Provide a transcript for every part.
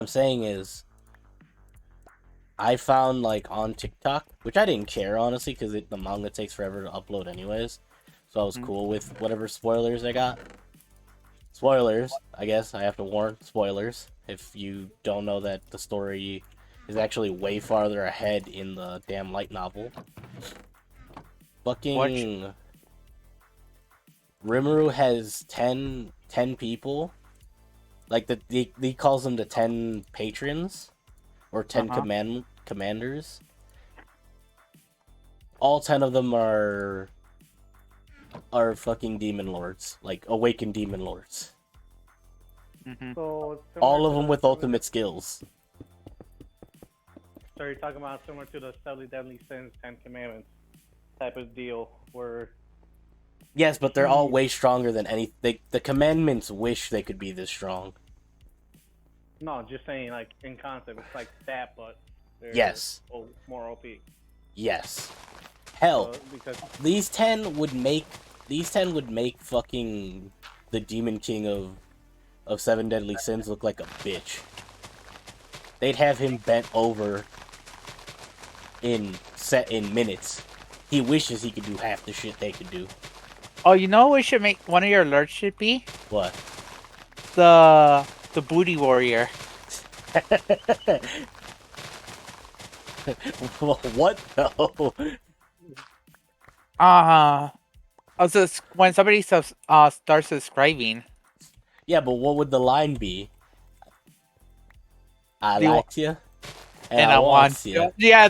I'm saying is, I found like on TikTok, which I didn't care honestly, because the manga takes forever to upload anyways. So I was cool with whatever spoilers I got. Spoilers, I guess I have to warn. Spoilers. If you don't know that the story is actually way farther ahead in the damn light novel. What? Fucking Rimuru has 10 people. Like he calls them the 10 patrons or 10 Uh-huh. commanders. All 10 of them are fucking demon lords, like awakened demon lords. Mm-hmm. So similar All of to them the with ultimate skills. so you're talking about similar to the 70 Deadly Sins, 10 Commandments type of deal, where Yes, but they're all he way stronger than any. The commandments wish they could be this strong. no, just saying like in concept, it's like that, but they're Yes. more OP. Yes. Hell, So because these 10 would make fucking the Demon King of Seven Deadly Sins look like a bitch. They'd have him bent over in minutes. He wishes he could do half the shit they could do. Oh, you know what we should make one of your alerts should be? What? The booty warrior. What though? Also, when somebody starts subscribing, Yeah, but what would the line be? I they wa- liked you, and and I I want wants you. yeah,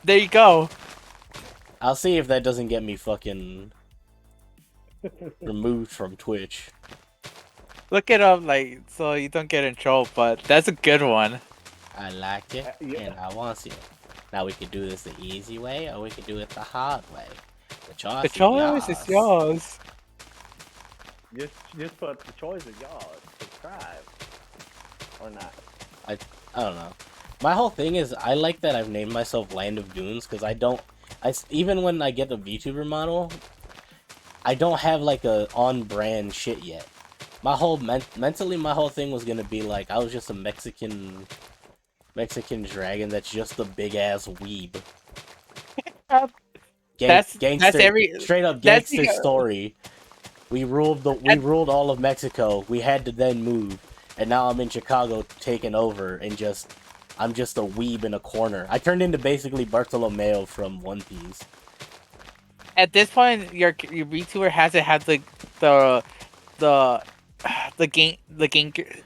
there you go. I'll see if that doesn't get me fucking removed from Twitch. Look it up, like, so you don't get in trouble. But that's a good one. I like you, yeah, and I want you. Now we could do this the easy way, or we could do it the hard way. The The choice is choice is yours. yours. just put the choice of yours. Subscribe or not. I don't know. My whole thing is I like that I've named myself Land of Goons because even when I get the VTuber model, I don't have like a on-brand shit yet. My whole mentally, my whole thing was gonna be like I was just a Mexican dragon that's just a big ass weeb. Uh, that's Gangster, every straight up that's gangster story. We ruled all of Mexico. We had to then move, and now I'm in Chicago taking over, and I'm just a weeb in a corner. I turned into basically Bartolomeo from One Piece. at this point your VTuber hasn't had the the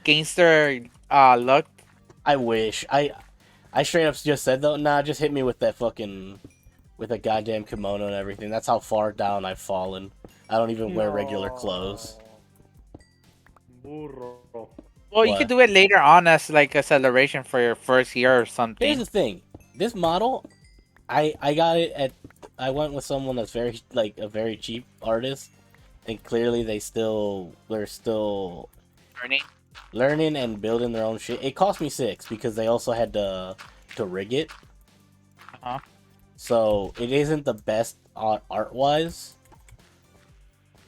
gangster look. I wish. I straight up just said though, nah, just hit me with that fucking with a goddamn kimono and everything. That's how far down I've fallen. I don't even wear regular clothes. Burro. Well, you What? could do it later on as like a celebration for your first year or Here's something. the thing. This model, I got it at. I went with someone that's very like a very cheap artist, and clearly they're still Ernie? learning and building their own shit. It cost me 6 because they also had to rig it. Uh-huh. So it isn't the best art wise,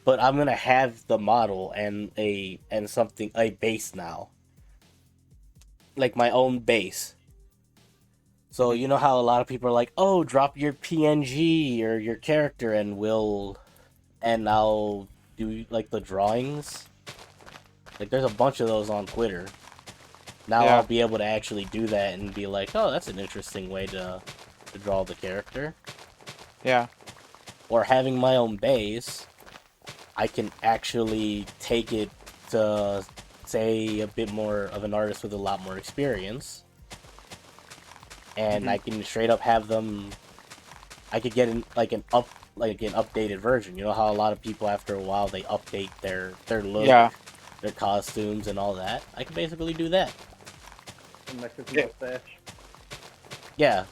but I'm gonna have the model and a base now, like my own base. So you know how a lot of people are like, "Oh, drop your PNG or your character, and I'll do like the drawings." Like, there's a bunch of those on Twitter. Now Yeah. I'll be able to actually do that and be like, "Oh, that's an interesting way to draw the character." Yeah. Or having my own base, I can actually take it to, say, a bit more of an artist with a lot more experience. And I can straight up have them. I could get an updated version. You know how a lot of people after a while they update their look, Yeah. their costumes, and all that. I can basically do that. A Mexican Yeah. mustache. Yeah,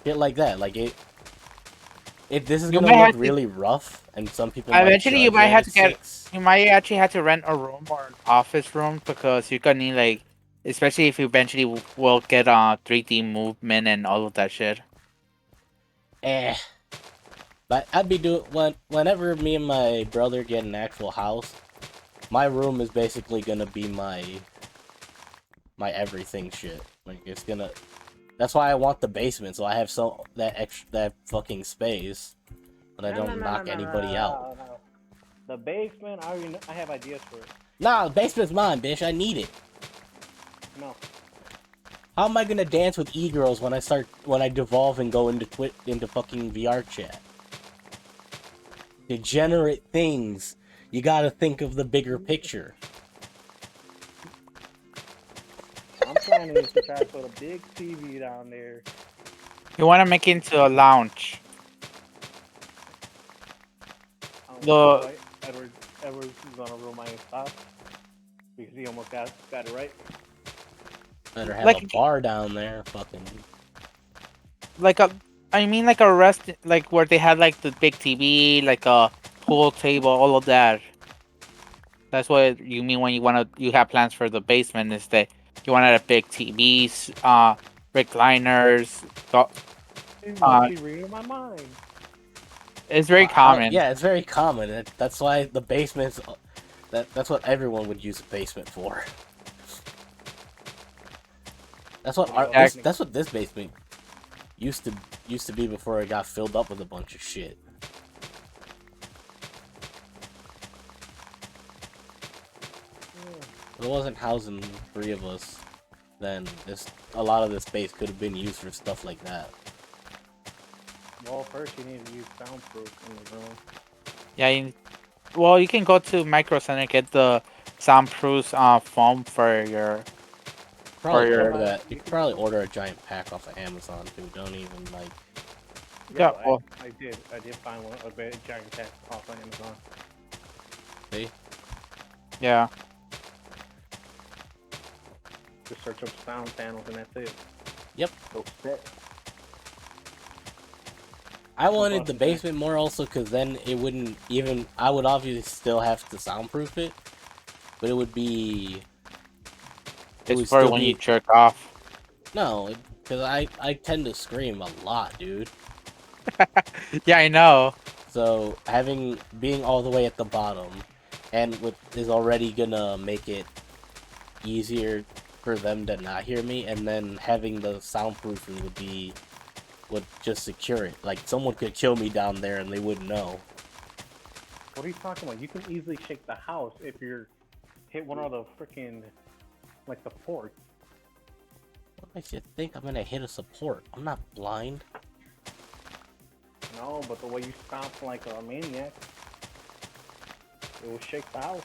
shit like that. Like this is You gonna might look have to really rough, and some people might eventually you judge might it have at to get 6. you might actually have to rent a room or an office room because you're gonna need like especially if you eventually will get 3D movement and all of that shit. Eh. But I'd be doing whenever me and my brother get an actual house. My room is basically gonna be my my everything shit. Like it's gonna. That's why I want the basement, so I have that fucking space, but I don't knock anybody out. No. The basement, I have ideas for it. Nah, the basement's mine, bitch. I need it. No. How am I gonna dance with e-girls when I devolve and go into fucking VR chat? Degenerate things. You gotta think of the bigger picture. I'm planning to try to put a big TV down there. You want to make it into a lounge. The Edward's gonna ruin my stuff because he almost got it right. Better have Like- a bar down there, fucking. like a rest, like where they had like the big TV, like a pool table, all of that. That's what you mean when you have plans for the basement, is that you want to have big TVs, recliners. He's actually reading my mind. It's very common. Yeah, it's very common. That's why the basement's. That's what everyone would use a basement for. That's what that's what this basement used to be before it got filled up with a bunch of shit. If it wasn't housing 3 of us, then a lot of this space could have been used for stuff like that. Well, first you need to use soundproof in the room. Yeah. Well, you can go to Micro Center, get the soundproof foam for your. Probably your- order that. You could probably order a giant pack off of Amazon too. Don't even like. Yeah, well- I did find a big giant pack off of Amazon. See? Yeah. Just search up sound panels and that's it. Yep. Go sit. I wanted the basement more also because then it wouldn't even. I would obviously still have to soundproof it, but it would be. It's for when you jerk off. No, because I tend to scream a lot, dude. Yeah, I know. So being all the way at the bottom, and is already gonna make it easier for them to not hear me, and then having the soundproofing would just secure it. Like someone could kill me down there and they wouldn't know. What are you talking about? You can easily shake the house if you're hit one of the freaking like the ports. What makes you think I'm gonna hit a support? I'm not blind. No, but the way you stomp like a maniac, it will shake the house.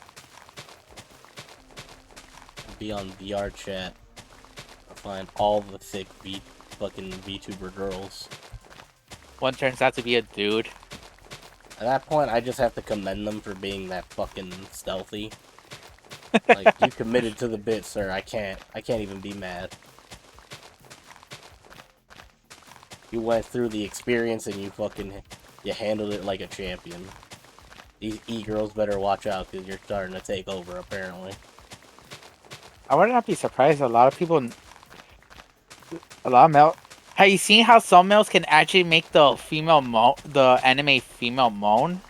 Be on VR chat. I'll find all the thick fucking VTuber girls. One turns out to be a dude. At that point, I just have to commend them for being that fucking stealthy. Like, you committed to the bit, sir. I can't even be mad. You went through the experience and you handled it like a champion. These e-girls better watch out because you're starting to take over, apparently. I would not be surprised. A lot of male. Have you seen how some males can actually make the anime female moan?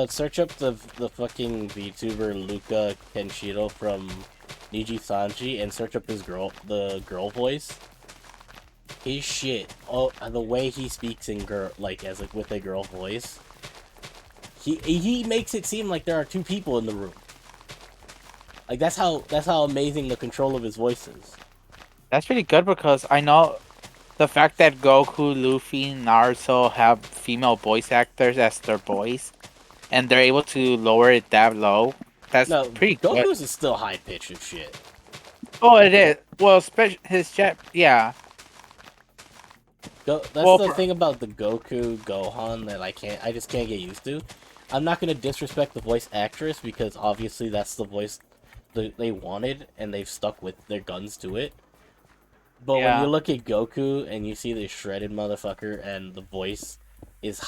Search up the fucking VTuber Luca Kenshiro from Niji Sanji and search up the girl voice. He's shit. Oh, the way he speaks in with a girl voice. He makes it seem like there are 2 people in the room. Like that's how amazing the control of his voice is. That's pretty good because I know the fact that Goku, Luffy, Naruto have female voice actors as their voice, and they're able to lower it that low. That's pretty good. Goku's is still high pitched and shit. Oh, it is. Well, his chat, yeah. That's the thing about the Goku Gohan that I just can't get used to. I'm not gonna disrespect the voice actress because obviously that's the voice they wanted and they've stuck with their guns to it. But when you look at Goku and you see this shredded motherfucker and the voice is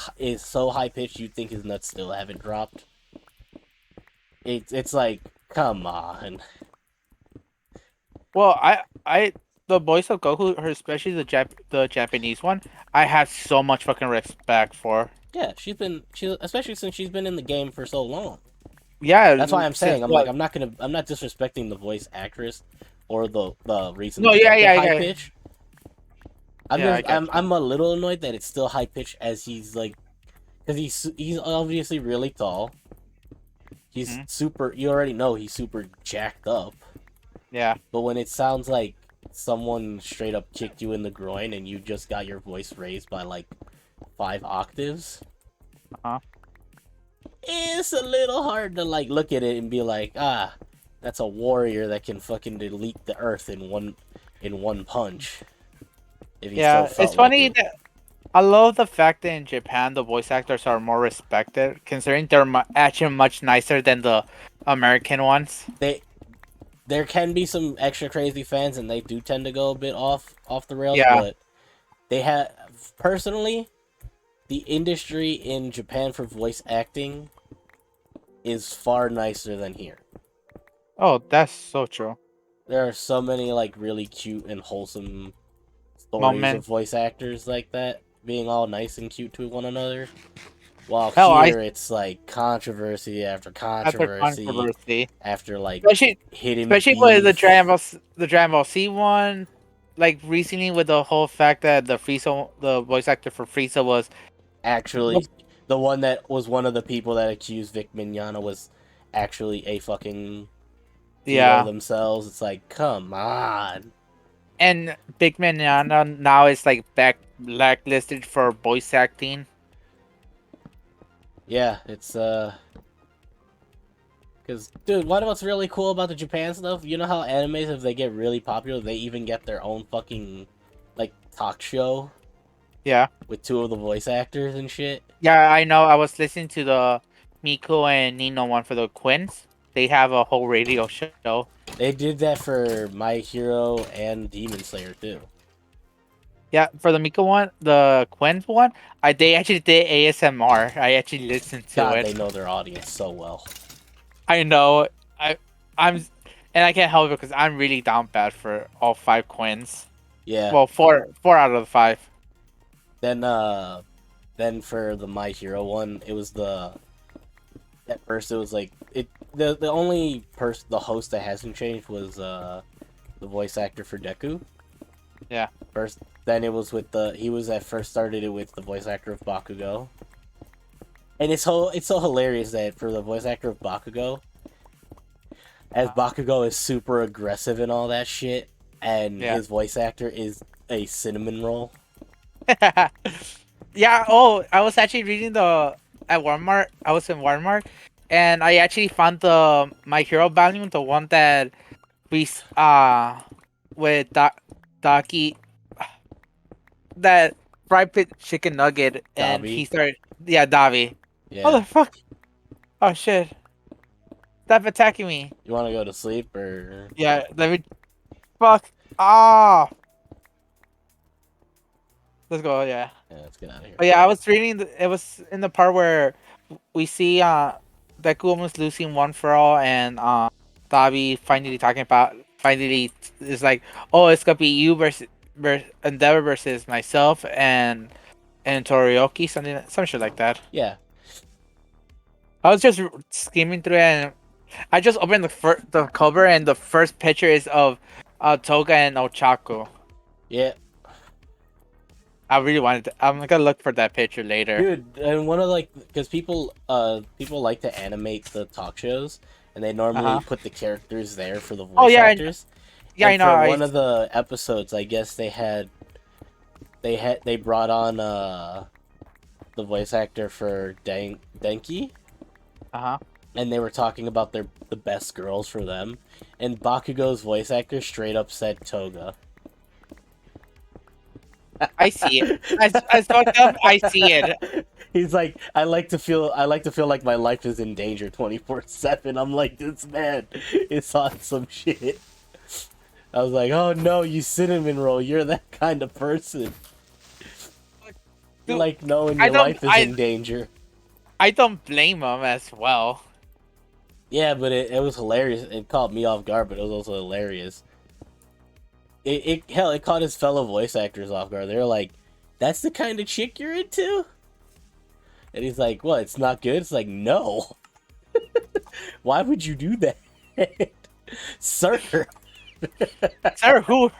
so high pitched you'd think his nuts still haven't dropped. It's like, come on. Well, the voice of Goku, especially the Japanese one, I have so much fucking respect for. Yeah, especially since she's been in the game for so long. Yeah, that's why I'm saying I'm not disrespecting the voice actress. or the reason No, they yeah, kept it yeah, high yeah. pitched. Yeah, I get you. I'm a little annoyed that it's still high pitched as he's like, because he's obviously really tall. He's Mhm. super. You already know he's super jacked up. Yeah. But when it sounds like someone straight up kicked you in the groin and you just got your voice raised by like 5 octaves, Uh-huh. it's a little hard to like look at it and be like, ah, that's a warrior that can fucking delete the earth in one punch. If he still Yeah, it's felt like funny it. that I love the fact that in Japan the voice actors are more respected, considering they're actually much nicer than the American ones. They there can be some extra crazy fans and they do tend to go a bit off the rails, Yeah. but they have personally the industry in Japan for voice acting is far nicer than here. Oh, that's so true. There are so many like really cute and wholesome stories of Moment. voice actors like that being all nice and cute to one another. While Hell, I here it's like controversy after after controversy controversy, after like especially hidden especially with beef. The Dragon Ball Z one, like recently with the whole fact that the voice actor for Frieza Actually, was the one that was one of the people that accused Vic Mignogna was actually a fucking hero yeah, themselves. It's like, come on. and Big Man now is like blacklisted for voice acting. Yeah, it's because, dude, what's really cool about the Japan stuff? You know how animes, if they get really popular, they even get their own fucking, like, talk show Yeah, with 2 of the voice actors and shit? yeah, I know. I was listening to the Miko and Nino one for the Quins. They have a whole radio show. They did that for My Hero and Demon Slayer, too. Yeah, for the Miko one, the Quins one, they actually did ASMR. I actually listened to God, it. they know their audience so well. I know. I'm, and I can't help it because I'm really down bad for all 5 Quins. Yeah. Well, four out of the 5. Then for the My Hero one, it was at first it was like, the only the host that hasn't changed was, the voice actor for Deku. Yeah. First, then it was with he was at first started it with the voice actor of Bakugo. And it's so hilarious that for the voice actor of Bakugo, as Bakugo is super aggressive and all that shit, and Yeah. his voice actor is a cinnamon roll. Yeah. Oh, I was actually reading at Walmart. I was in Walmart, and I actually found the My Hero volume, the one that we with Daki, that fried chicken nugget, and Dabi. he started. Yeah, Davi. Oh Yeah. the fuck! Oh shit! Stop attacking me! You want to go to sleep or? Yeah, let me. Fuck! Ah! Let's go. Yeah. Yeah, let's get out of here. But yeah, I was reading. It was in the part where we see Deku almost losing One for All, and Dabi finally is like, oh, it's gonna be you versus Endeavor versus myself and Torioki, some shit like that. Yeah. I was just skimming through it, and I just opened the cover, and the first picture is of Toga and Ochako. Yeah. I really wanted to, I'm gonna look for that picture later. Dude, and one of because people like to animate the talk shows, and they normally put the characters there for the voice Oh yeah, actors. I And know. for one of the episodes, I guess they brought on the voice actor for Denki, and they were talking about the best girls for them, and Bakugo's voice actor straight up said Toga. I see it. As fucked up, I see it. He's like, I like to feel like my life is in danger 24/7. I'm like, this man is on some shit. I was like, oh no, you cinnamon roll, you're that kind of person. You like knowing your life is in danger. I don't blame him as well. Yeah, but it was hilarious. It caught me off guard, but it was also hilarious. It caught his fellow voice actors off guard. They were like, that's the kind of chick you're into? And he's like, what, it's not good? It's like, no. Why would you do that? Sir. Sarah, who